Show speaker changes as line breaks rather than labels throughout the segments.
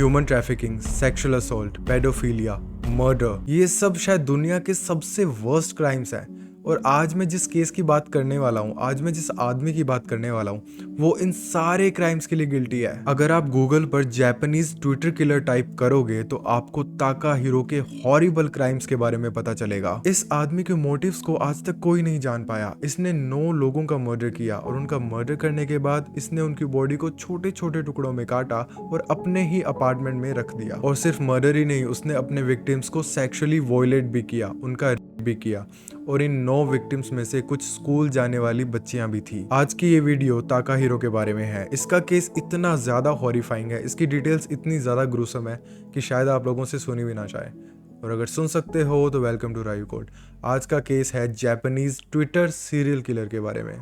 Human trafficking, sexual assault, paedophilia, murder, ये सब शायद दुनिया के सबसे वर्स्ट क्राइम्स हैं। और आज मैं जिस केस की बात करने वाला हूँ, आज मैं जिस आदमी की बात करने वाला हूँ, वो इन सारे क्राइम्स के लिए गिल्टी है। अगर आप गूगल पर जापानीज ट्विटर किलर टाइप करोगे तो आपको ताकाहिरो के हॉरिबल क्राइम्स के बारे में पता चलेगा। इस आदमी के मोटिव्स को आज तक कोई नहीं जान पाया। इसने 9 लोगों का मर्डर किया और उनका मर्डर करने के बाद इसने उनकी बॉडी को छोटे छोटे टुकड़ों में काटा और अपने ही अपार्टमेंट में रख दिया। और सिर्फ मर्डर ही नहीं, उसने अपने विक्टिम्स को सेक्सुअली वॉयलेट भी किया, उनका रेप भी किया। और इन 9 विक्टिम्स में से कुछ स्कूल जाने वाली बच्चियां भी थी। आज की ये वीडियो ताकाहिरो के बारे में है। इसका केस इतना ज्यादा हॉरिफाइंग है, इसकी डिटेल्स इतनी ज्यादा ग्रूसम है कि शायद आप लोगों से सुनी भी ना चाहे। और अगर सुन सकते हो तो वेलकम टू रायू कोड। आज का केस है जापानीज ट्विटर सीरियल किलर के बारे में।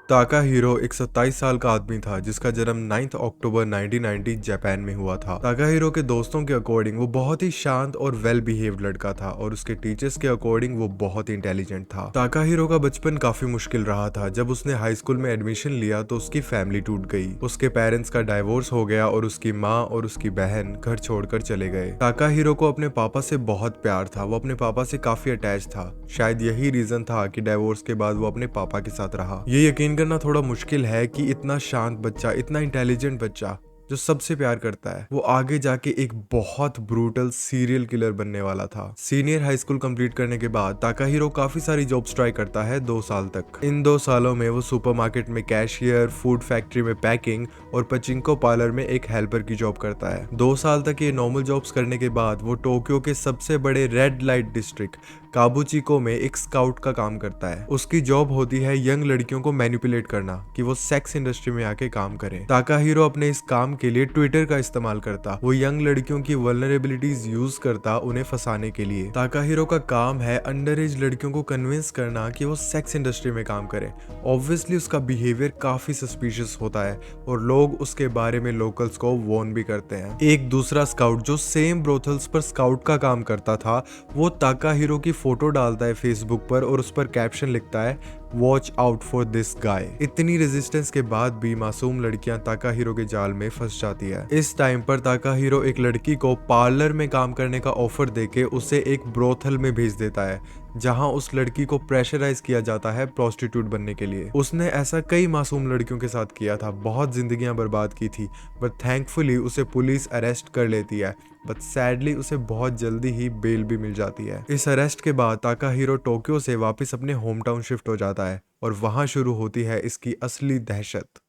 ताकाहिरो एक 27 साल का आदमी था जिसका जन्म 9 अक्टूबर 1990 जापान में हुआ था। ताकाहिरो के दोस्तों के अकॉर्डिंग वो बहुत ही शांत और वेल बिहेव्ड लड़का था और उसके टीचर्स के अकॉर्डिंग वो बहुत ही इंटेलिजेंट था। ताकाहिरो का बचपन काफी मुश्किल रहा था। जब उसने हाई स्कूल में एडमिशन लिया तो उसकी फैमिली टूट गई। उसके पेरेंट्स का डाइवोर्स हो गया और उसकी माँ और उसकी बहन घर छोड़कर चले गए। ताकाहिरो को अपने पापा से बहुत प्यार था, वो अपने पापा से काफी अटैच था। शायद यही रीजन था कि डाइवोर्स के बाद वो अपने पापा के साथ रहा। ये यकीन करना थोड़ा मुश्किल है कि इतना शांत बच्चा, इतना इंटेलिजेंट बच्चा जो सबसे प्यार करता है, वो आगे जाके एक बहुत ब्रूटल सीरियल किलर बनने वाला था। सीनियर हाई स्कूल कंप्लीट करने के बाद ताकाहिरो काफी सारी जॉब्स ट्राई करता है 2 साल तक। इन 2 सालों में वो सुपरमार्केट में कैशियर, फूड फैक्ट्री में पैकिंग और पचिंको पार्लर में एक हेल्पर की जॉब करता है। 2 साल तक ये नॉर्मल जॉब्स करने के बाद वो टोक्यो के सबसे बड़े रेड लाइट डिस्ट्रिक्ट काबुचिको में एक स्काउट का काम करता है। उसकी जॉब होती है यंग लड़कियों को मैनिपुलेट करना कि वो सेक्स इंडस्ट्री में आके काम करें। ताकाहिरो अपने इस काम के लिए ट्विटर का इस्तेमाल करता। वो यंग लड़कियों की वल्नरेबिलिटीज यूज करता उन्हें फंसाने के लिए। ताकाहिरो का काम है अंडर एज लड़कियों को कन्विंस करना कि वो सेक्स इंडस्ट्री में काम करें। ऑब्वियसली उसका बिहेवियर काफी सस्पिशियस होता है और लोग उसके बारे में लोकल्स को वार्न भी करते हैं। एक दूसरा स्काउट जो सेम ब्रोथल्स पर स्काउट का काम करता था, वो ताकाहिरो की फोटो डालता है फेसबुक पर और उस पर कैप्शन लिखता है watch out for this guy. इतनी रेजिस्टेंस के बाद भी मासूम लड़कियां ताकाहिरो के जाल में फंस जाती है। इस टाइम पर ताकाहिरो एक लड़की को पार्लर में काम करने का ऑफर देके उसे एक ब्रोथल में भेज देता है, जहां उस लड़की को प्रेशराइज किया जाता है प्रोस्टिट्यूट बनने के लिए। उसने ऐसा कई मासूम लड़कियों के साथ किया था, बहुत जिंदगियां बर्बाद की थी, बट थैंकफुली उसे पुलिस अरेस्ट कर लेती है। बट सैडली उसे बहुत जल्दी ही बेल भी मिल जाती है। इस अरेस्ट के बाद ताकाहिरो टोक्यो से वापस अपने होम टाउन शिफ्ट हो जाता है और वहां शुरू होती है इसकी असली दहशत।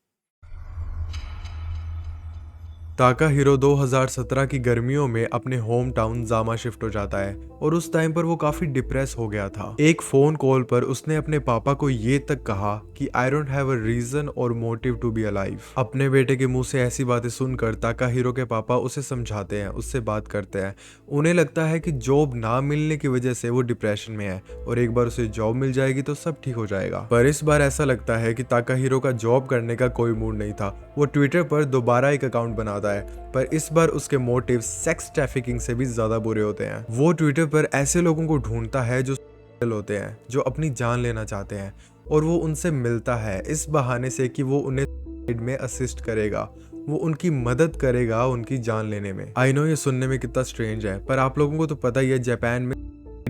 ताकाहिरो 2017 की गर्मियों में अपने होम टाउन जामा शिफ्ट हो जाता है और उस टाइम पर वो काफी डिप्रेस हो गया था। एक फोन कॉल पर उसने अपने पापा को ये तक कहा कि I don't have a reason और मोटिव टू बी अलाइव। अपने बेटे के मुंह से ऐसी बातें सुनकर ताकाहिरो के पापा उसे समझाते हैं, उससे बात करते हैं। उन्हें लगता है कि जॉब ना मिलने की वजह से वो डिप्रेशन में है और एक बार उसे जॉब मिल जाएगी तो सब ठीक हो जाएगा। पर इस बार ऐसा लगता है कि ताकाहिरो का जॉब करने का कोई मूड नहीं था। वो ट्विटर पर दोबारा एक अकाउंट बनाता है, पर इस बार उसके मोटिव सेक्स ट्रैफिकिंग से भी ज्यादा बुरे होते हैं। वो ट्विटर पर ऐसे लोगों को ढूंढता है जो होते हैं, जो अपनी जान लेना चाहते हैं, और वो उनसे मिलता है इस बहाने से कि वो उन्हें में असिस्ट करेगा, वो उनकी मदद करेगा उनकी जान लेने में। आई नो ये सुनने में कितना स्ट्रेंज है, पर आप लोगों को तो पता ही है जापान में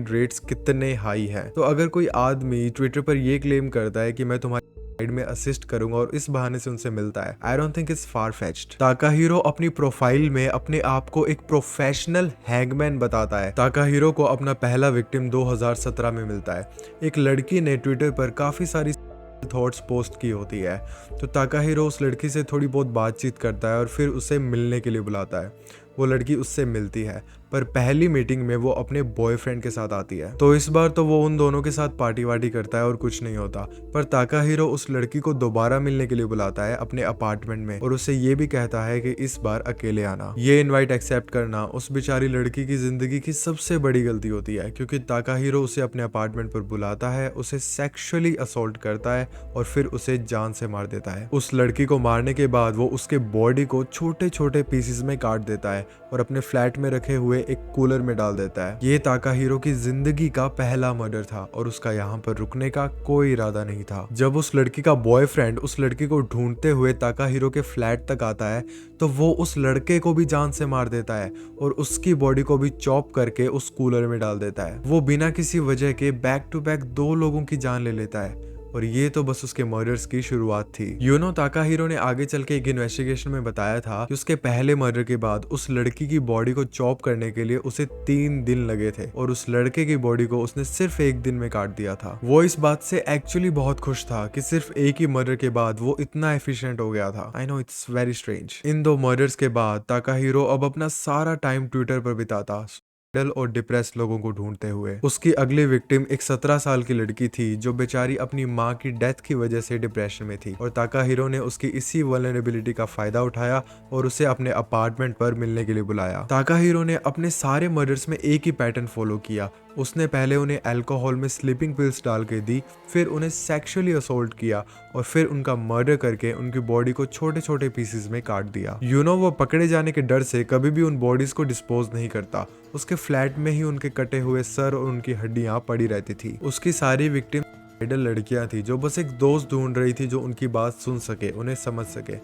रेट्स कितने हाई हैं। तो अगर कोई आदमी ट्विटर पर ये क्लेम करता है कि मैं तुम्हारी में असिस्ट करूंगा और इस बहाने से उनसे मिलता है, I don't think it's far fetched. ताकाहिरो अपनी प्रोफाइल में अपने आप को एक प्रोफेशनल हैंगमैन बताता है। ताकाहिरो को अपना पहला विक्टिम 2017 में मिलता है। एक लड़की ने ट्विटर पर काफी सारी थॉट्स पोस्ट की होती है, तो ताकाहिरो उस लड़की से थोड़ी बहुत बातचीत करता है और फिर उसे मिलने के लिए बुलाता है। वो लड़की उससे मिलती है, पर पहली मीटिंग में वो अपने बॉयफ्रेंड के साथ आती है। तो इस बार तो वो उन दोनों के साथ पार्टी वार्टी करता है और कुछ नहीं होता। पर ताकाहिरो उस लड़की को दोबारा मिलने के लिए बुलाता है अपने अपार्टमेंट में और उसे ये भी कहता है कि इस बार अकेले आना। ये इनवाइट एक्सेप्ट करना उस बेचारी लड़की की जिंदगी की सबसे बड़ी गलती होती है, क्योंकि ताकाहिरो उसे अपने अपार्टमेंट पर बुलाता है, उसे सेक्सुअली असॉल्ट करता है और फिर उसे जान से मार देता है। उस लड़की को मारने के बाद वो उसके बॉडी को छोटे छोटे पीसेस में काट देता है और अपने फ्लैट में रखे हुए हुए एक कूलर में डाल देता है। ये ताकाहिरो की जिंदगी का पहला मर्डर था और उसका यहाँ पर रुकने का कोई इरादा नहीं था। जब उस लड़की का बॉयफ्रेंड उस लड़की को ढूंढते हुए ताकाहिरो के फ्लैट तक आता है तो वो उस लड़के को भी जान से मार देता है और उसकी बॉडी को भी चॉप करके उस कूलर में डाल देता है। वो बिना किसी वजह के बैक टू बैक 2 लोगों की जान ले लेता है और ये तो बस उसके मर्डर्स की शुरुआत थी। यूनो ताकाहिरो ने आगे चल के एक इन्वेस्टिगेशन में बताया था कि उसके पहले मर्डर के बाद उस लड़की की बॉडी को चॉप करने के लिए उसे 3 दिन लगे थे और उस लड़के की बॉडी को उसने सिर्फ 1 दिन में काट दिया था। वो इस बात से एक्चुअली बहुत खुश था कि सिर्फ एक ही मर्डर के बाद वो इतना एफिशिएंट हो गया था। I know it's very strange. In 2 murders के बाद ताकाहिरो अब अपना सारा टाइम ट्विटर पर बिताता और डिप्रेस लोगों को ढूंढते हुए। उसकी अगली विक्टिम एक 17 साल की लड़की थी जो बेचारी अपनी माँ की डेथ की वजह से डिप्रेशन में थी और ताकाहिरो ने उसकी इसी वल्नरेबिलिटी का फायदा उठाया और उसे अपने अपार्टमेंट पर मिलने के लिए बुलाया। ताकाहिरो ने अपने सारे मर्डर्स में एक ही पैटर्न फॉलो किया। उसने पहले उन्हें अल्कोहल में स्लीपिंग पिल्स डाल के दी, फिर उन्हें सेक्सुअली असोल्ट किया और फिर उनका मर्डर करके उनकी बॉडी को छोटे छोटे पीसेस में काट दिया। वो पकड़े जाने के डर से कभी भी उन बॉडीज को डिस्पोज नहीं करता। उसके फ्लैट में ही उनके कटे हुए सर और उनकी हड्डियां पड़ी रहती थी। उसकी सारी विक्टिम आइडल लड़कियां थी जो बस एक दोस्त ढूंढ रही थी जो उनकी बात सुन सके, उन्हें समझ सके।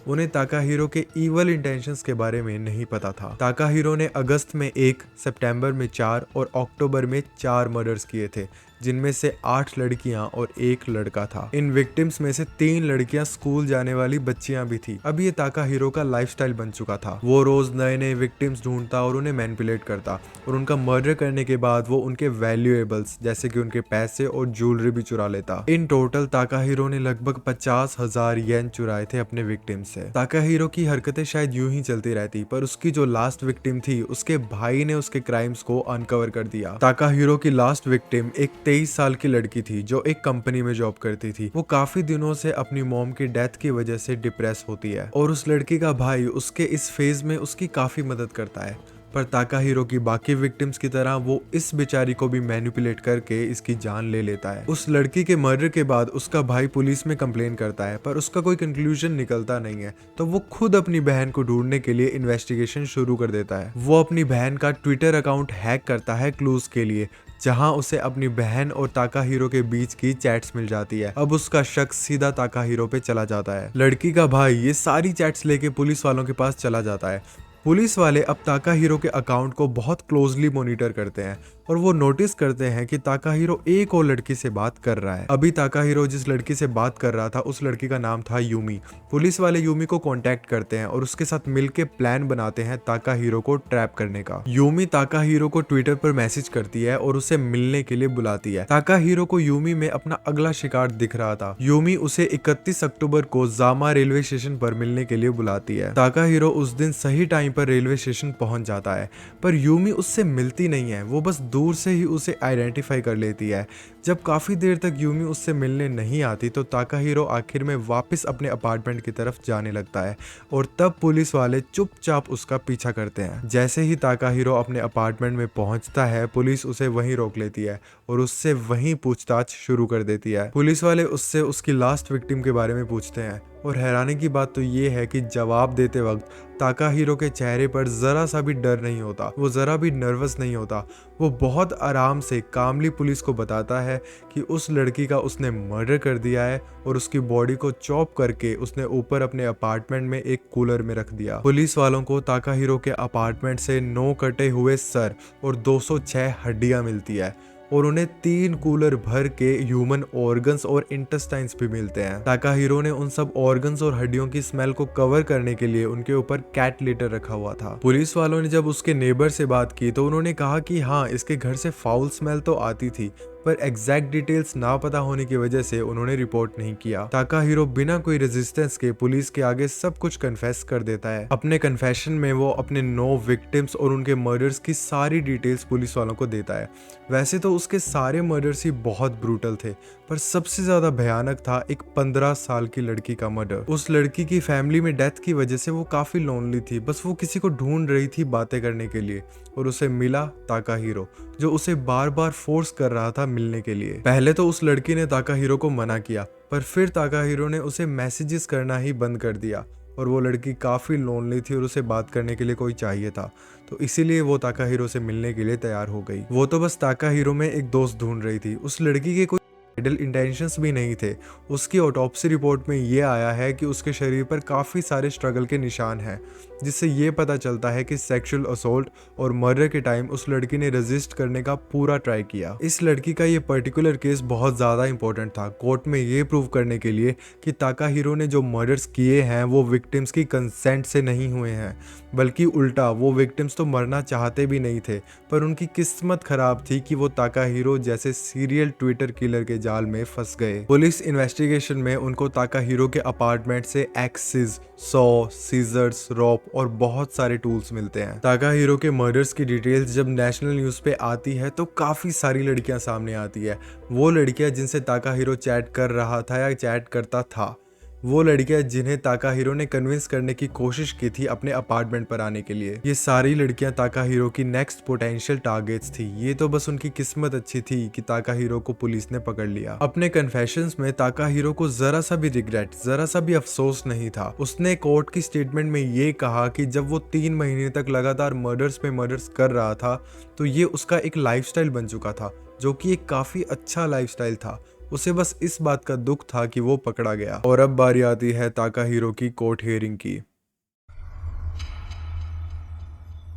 उन्हें ताकाहिरो के इवल इंटेंशंस के बारे में नहीं पता था। ताकाहिरो ने अगस्त में 1, सितंबर में 4 और अक्टूबर में 4 मर्डर्स किए थे, जिनमें से 8 लड़कियां और 1 लड़का था। इन विक्टिम्स में से 3 लड़कियां स्कूल जाने वाली बच्चियां भी थी। अब ये ताकाहिरो का लाइफस्टाइल बन चुका था। वो रोज नए नए विक्टिम्स ढूंढता और उन्हें मैनिपुलेट करता और उनका मर्डर करने के बाद वो उनके वैल्यूएबल्स जैसे कि उनके पैसे और ज्वेलरी भी चुरा लेता। इन टोटल ताकाहिरो ने लगभग 50,000 येन चुराए थे अपने विक्टिम्स से। ताकाहिरो की हरकतें शायद यूं ही चलती रहती, पर उसकी जो लास्ट विक्टिम थी उसके भाई ने उसके क्राइम्स को अनकवर कर दिया। ताकाहिरो की लास्ट विक्टिम एक 23 साल की लड़की थी जो एक कंपनी में जॉब करती थी। वो काफी दिनों से अपनी मॉम की डेथ की वजह से डिप्रेस होती है और उस लड़की का भाई उसके इस फेज में उसकी काफी मदद करता है। पर ताकाहिरो की बाकी विक्टिम्स की तरह वो इस बेचारी को भी मैनिपुलेट करके इसकी जान ले लेता है। उस लड़की के मर्डर के बाद उसका भाई पुलिस में कंप्लेन करता है, पर उसका कोई कंक्लूजन निकलता नहीं है, तो वो खुद अपनी बहन को ढूंढने के लिए इन्वेस्टिगेशन शुरू कर देता है। वो अपनी बहन का ट्विटर अकाउंट हैक करता है क्लूज के लिए, जहां उसे अपनी बहन और ताकाहिरो के बीच की चैट्स मिल जाती है। अब उसका शक सीधा ताकाहिरो पे चला जाता है। लड़की का भाई ये सारी चैट्स लेके पुलिस वालों के पास चला जाता है। पुलिस वाले अब ताकाहिरो के अकाउंट को बहुत क्लोजली मॉनिटर करते हैं और वो नोटिस करते हैं कि ताकाहिरो एक और लड़की से बात कर रहा है। अभी ताकाहिरो जिस लड़की से बात कर रहा था उस लड़की का नाम था यूमी। पुलिस वाले यूमी को कांटेक्ट करते हैं और उसके साथ मिलके प्लान बनाते हैं ताकाहिरो को ट्रैप करने का। यूमी ताकाहिरो को ट्विटर पर मैसेज करती है और उसे मिलने के लिए बुलाती है। ताकाहिरो को यूमी में अपना अगला शिकार दिख रहा था। यूमी उसे 31 अक्टूबर को जामा रेलवे स्टेशन पर मिलने के लिए बुलाती है। ताकाहिरो उस दिन सही टाइम पर रेलवे स्टेशन पहुंच जाता है, पर यूमी उससे मिलती नहीं है। वो बस दूर से ही उसे आइडेंटिफाई कर लेती है। जब काफी देर तक यूमी उससे मिलने नहीं आती तो ताकाहिरो आखिर में वापस अपने अपार्टमेंट की तरफ जाने लगता है और तब पुलिस वाले चुपचाप उसका पीछा करते हैं। जैसे ही ताकाहिरो अपने अपार्टमेंट में पहुंचता है पुलिस उसे वहीं रोक लेती है और उससे वहीं पूछताछ शुरू कर देती है। पुलिस वाले उससे उसकी लास्ट विक्टिम के बारे में पूछते हैं और हैरानी की बात तो ये है कि जवाब देते वक्त ताकाहिरो के चेहरे पर जरा सा भी डर नहीं होता, वो जरा भी नर्वस नहीं होता। वो बहुत आराम से कामली पुलिस को बताता है कि उस लड़की का उसने मर्डर कर दिया है और उसकी बॉडी को चॉप करके उसने ऊपर अपने अपार्टमेंट में एक कूलर में रख दिया। पुलिस वालों को ताकाहिरो के अपार्टमेंट से 9 कटे हुए सर और 206 हड्डियां मिलती है और उन्हें 3 कूलर भर के ह्यूमन ऑर्गन्स और इंटेस्टाइन्स भी मिलते हैं। ताकाहिरो ने उन सब ऑर्गन्स और हड्डियों की स्मेल को कवर करने के लिए उनके ऊपर कैट लिटर रखा हुआ था। पुलिस वालों ने जब उसके नेबर से बात की तो उन्होंने कहा कि हाँ, इसके घर से फाउल स्मेल तो आती थी, पर एग्जैक्ट डिटेल्स ना पता होने की वजह से उन्होंने रिपोर्ट नहीं किया। ताकाहिरो बिना कोई रेजिस्टेंस के पुलिस के आगे सब कुछ कन्फेस कर देता है। अपने कन्फेशन में वो अपने 9 विक्टिम्स और उनके मर्डर्स की सारी डिटेल्स पुलिस वालों को देता है। वैसे तो उसके सारे मर्डर्स ही बहुत ब्रूटल थे, पर सबसे ज्यादा भयानक था एक 15 साल की लड़की का मर्डर। उस लड़की की फैमिली में डेथ की वजह से वो काफी लोनली थी, बस वो किसी को ढूंढ रही थी बातें करने के लिए और उसे मिला ताकाहिरो, जो उसे बार बार फोर्स कर रहा था मिलने के लिए। पहले तो उस लड़की ने ताकाहिरो को मना किया, पर फिर ताकाहिरो ने उसे मैसेजेस करना ही बंद कर दिया। और वो लड़की काफ़ी लोनली थी और उसे बात करने के लिए कोई चाहिए था। तो इसीलिए वो ताकाहिरो से मिलने के लिए तैयार हो गई। वो तो बस ताकाहिरो में एक दोस्त ढूंढ रही थी, उस लड़की के कोई आइडल इंटेंशंस भी नहीं थे। उसकी ऑटोप्सी रिपोर्ट में ये आया है कि उसके शरीर पर काफ़ी सारे स्ट्रगल के निशान हैं, जिससे ये पता चलता है कि सेक्सुअल असोल्ट और मर्डर के टाइम उस लड़की ने रेजिस्ट करने का पूरा ट्राई किया। इस लड़की का ये पर्टिकुलर केस बहुत ज़्यादा इंपॉर्टेंट था कोर्ट में ये प्रूव करने के लिए कि ताकाहिरो ने जो मर्डर्स किए हैं वो विक्टिम्स की कंसेंट से नहीं हुए हैं, बल्कि उल्टा वो विक्टिम्स तो मरना चाहते भी नहीं थे, पर उनकी किस्मत खराब थी कि वो ताकाहिरो जैसे सीरियल ट्विटर किलर के जाल में फंस गए। पुलिस इन्वेस्टिगेशन में उनको ताकाहिरो के अपार्टमेंट से एक्सिस, सॉ, सीजर्स, रॉप और बहुत सारे टूल्स मिलते हैं। ताकाहिरो के मर्डर्स की डिटेल्स जब नेशनल न्यूज़ पे आती है तो काफ़ी सारी लड़कियां सामने आती है। वो लड़कियां जिनसे ताकाहिरो चैट कर रहा था या चैट करता था, वो लड़कियां जिन्हें ताकाहिरो ने कन्विंस करने की कोशिश की थी अपने अपार्टमेंट पर आने के लिए, ये सारी लड़कियां ताकाहिरो की नेक्स्ट पोटेंशियल टारगेट्स थी। ये तो बस उनकी किस्मत अच्छी थी कि ताकाहिरो को पुलिस ने पकड़ लिया। अपने कन्फेशंस में ताकाहिरो को जरा सा भी रिग्रेट, जरा सा भी अफसोस नहीं था। उसने कोर्ट की स्टेटमेंट में ये कहा कि जब वो 3 महीने तक लगातार मर्डर्स पे मर्डर्स कर रहा था तो ये उसका एक लाइफस्टाइल बन चुका था, जो कि एक काफी अच्छा लाइफस्टाइल था। उसे बस इस बात का दुख था कि वो पकड़ा गया। और अब बारी आती है ताकाहिरो की कोर्ट हियरिंग की।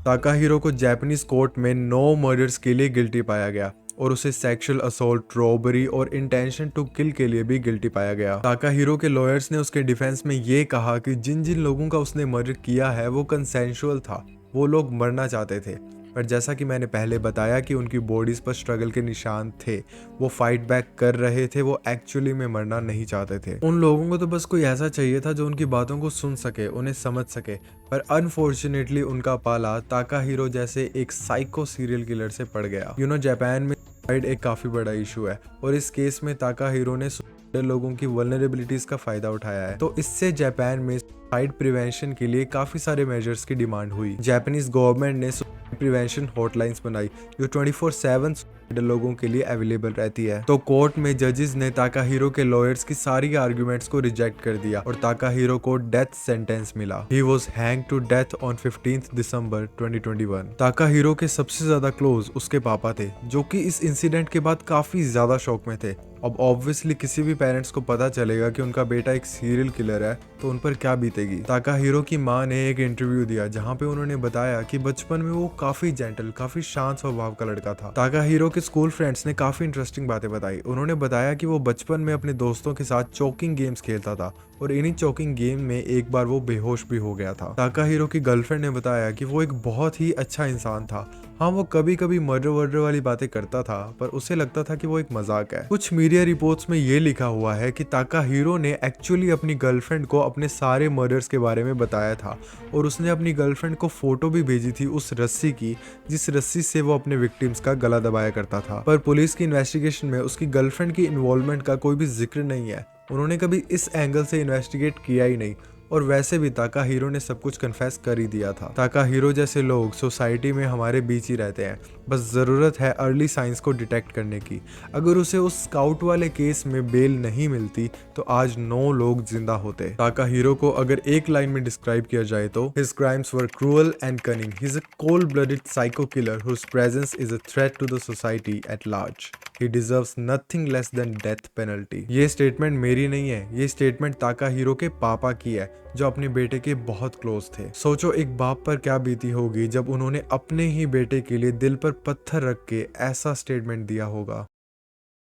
ताकाहिरो को जापानीज कोर्ट में 9 मर्डर्स के लिए गिल्टी पाया गया और उसे सेक्सुअल असोल्ट, रॉबरी और इंटेंशन टू किल के लिए भी गिल्टी पाया गया। ताकाहिरो के लॉयर्स ने उसके डिफेंस में ये कहा कि जिन जिन लोगों का उसने मर्डर किया है वो कंसेंशुअल था, वो लोग मरना चाहते थे, पर जैसा कि मैंने पहले बताया कि उनकी बॉडीज पर स्ट्रगल के निशान थे, वो फाइट बैक कर रहे थे, वो एक्चुअली में मरना नहीं चाहते थे। उन लोगों को तो बस कोई ऐसा चाहिए था जो उनकी बातों को सुन सके, उन्हें समझ सके, पर अनफॉर्चुनेटली उनका पाला ताकाहिरो जैसे एक साइको सीरियल किलर से पड़ गया। जापान में सुसाइड एक काफी बड़ा इशू है और इस केस में ताकाहिरो ने लोगों की वल्नरेबिलिटीज का फायदा उठाया है। तो इससे जापान में सुसाइड प्रिवेंशन के लिए काफी सारे मेजर्स की डिमांड हुई। जापानीज गवर्नमेंट ने प्रिवेंशन हॉटलाइंस बनाई जो 24/7 लोगों के लिए अवेलेबल रहती है। तो कोर्ट में जजेस ने ताकाहिरो के लॉयर्स की सारी आर्गुमेंट्स को रिजेक्ट कर दिया और ताकाहिरो को डेथ सेंटेंस मिला। He was hang to death on 15 December 2021। Takahiro के सबसे ज्यादा क्लोज उसके पापा थे, जो कि इस इंसिडेंट के बाद काफी ज्यादा शॉक में थे। अब ऑब्वियसली किसी भी पेरेंट्स को पता चलेगा कि उनका बेटा एक सीरियल किलर है तो उन पर क्या बीतेगी। ताकाहिरो की मां ने एक इंटरव्यू दिया जहां पे उन्होंने बताया कि बचपन में वो काफी जेंटल, काफी शांत स्वभाव का लड़का था। ताकाहिरो के स्कूल फ्रेंड्स ने काफी इंटरेस्टिंग बातें बताई। उन्होंने बताया कि वो बचपन में अपने दोस्तों के साथ चोकिंग गेम्स खेलता था और इन्हीं चोकिंग गेम में एक बार वो बेहोश भी हो गया था। ताकाहिरो की गर्लफ्रेंड ने बताया कि वो एक बहुत ही अच्छा इंसान था। हाँ, वो कभी कभी मर्डर वर्डर वाली बातें करता था, पर उसे लगता था कि वो एक मजाक है। कुछ मीडिया रिपोर्ट्स में ये लिखा हुआ है कि ताकाहिरो ने एक्चुअली अपनी गर्लफ्रेंड को अपने सारे मर्डर्स के बारे में बताया था और उसने अपनी गर्लफ्रेंड को फोटो भी भेजी थी उस रस्सी की जिस रस्सी से वो अपने विक्टिम्स का गला दबाया करता था। पर पुलिस की इन्वेस्टिगेशन में उसकी गर्लफ्रेंड की इन्वॉल्वमेंट का कोई भी जिक्र नहीं है। उन्होंने कभी इस एंगल से इन्वेस्टिगेट किया ही नहीं और वैसे भी ताकाहिरो ने सब कुछ कन्फेस कर ही दिया था। ताकाहिरो जैसे लोग सोसाइटी में हमारे बीच ही रहते हैं, बस ज़रूरत है अर्ली साइंस को डिटेक्ट करने की। अगर उसे उस स्काउट वाले केस में बेल नहीं मिलती तो आज 9 लोग जिंदा होते। ताकाहिरो को अगर एक लाइन में डिस्क्राइब किया जाए तो his crimes were cruel and cunning, he is a cold blooded psycho killer whose presence is a threat to the society at large. He deserves nothing less than death penalty। ये statement मेरी नहीं है, ये statement ताकाहिरो के पापा की है जो अपने बेटे के बहुत क्लोज थे। सोचो एक बाप पर क्या बीती होगी जब उन्होंने अपने ही बेटे के लिए दिल पर पत्थर रख के ऐसा स्टेटमेंट दिया होगा।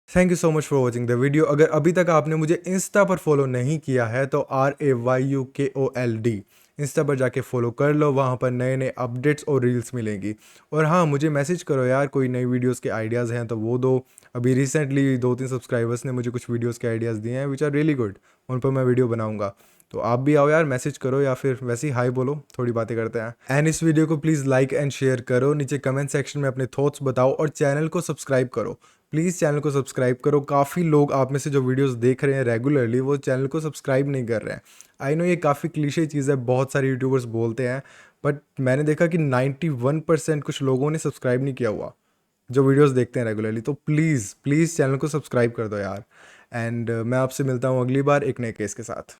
Thank you so much for watching the video. अगर अभी तक आपने मुझे इंस्टा पर फॉलो नहीं किया है तो RAYUKOLD इंस्टा पर जाके फॉलो कर लो, वहाँ पर नए नए अपडेट्स और रील्स मिलेंगी। और हाँ, मुझे मैसेज करो यार, कोई नई वीडियोस के आइडियाज़ हैं तो वो दो। अभी रिसेंटली 2-3 सब्सक्राइबर्स ने मुझे कुछ वीडियोस के आइडियाज़ दिए हैं विच आर रियली गुड, उन पर मैं वीडियो बनाऊंगा। तो आप भी आओ यार, मैसेज करो या फिर वैसे ही हाई बोलो, थोड़ी बातें करते हैं। एंड इस वीडियो को प्लीज़ लाइक एंड शेयर करो, नीचे कमेंट सेक्शन में अपने थॉट्स बताओ और चैनल को सब्सक्राइब करो। प्लीज़ चैनल को सब्सक्राइब करो। काफ़ी लोग आप में से जो वीडियोस देख रहे हैं रेगुलरली वो चैनल को सब्सक्राइब नहीं कर रहे हैं। आई नो ये काफ़ी क्लीशे चीज़ है, बहुत सारे यूट्यूबर्स बोलते हैं, बट मैंने देखा कि 91% कुछ लोगों ने सब्सक्राइब नहीं किया हुआ जो वीडियोस देखते हैं रेगुलरली। तो प्लीज़ प्लीज़ चैनल को सब्सक्राइब कर दो यार। एंड मैं आपसे मिलता हूँ अगली बार एक नए केस के साथ।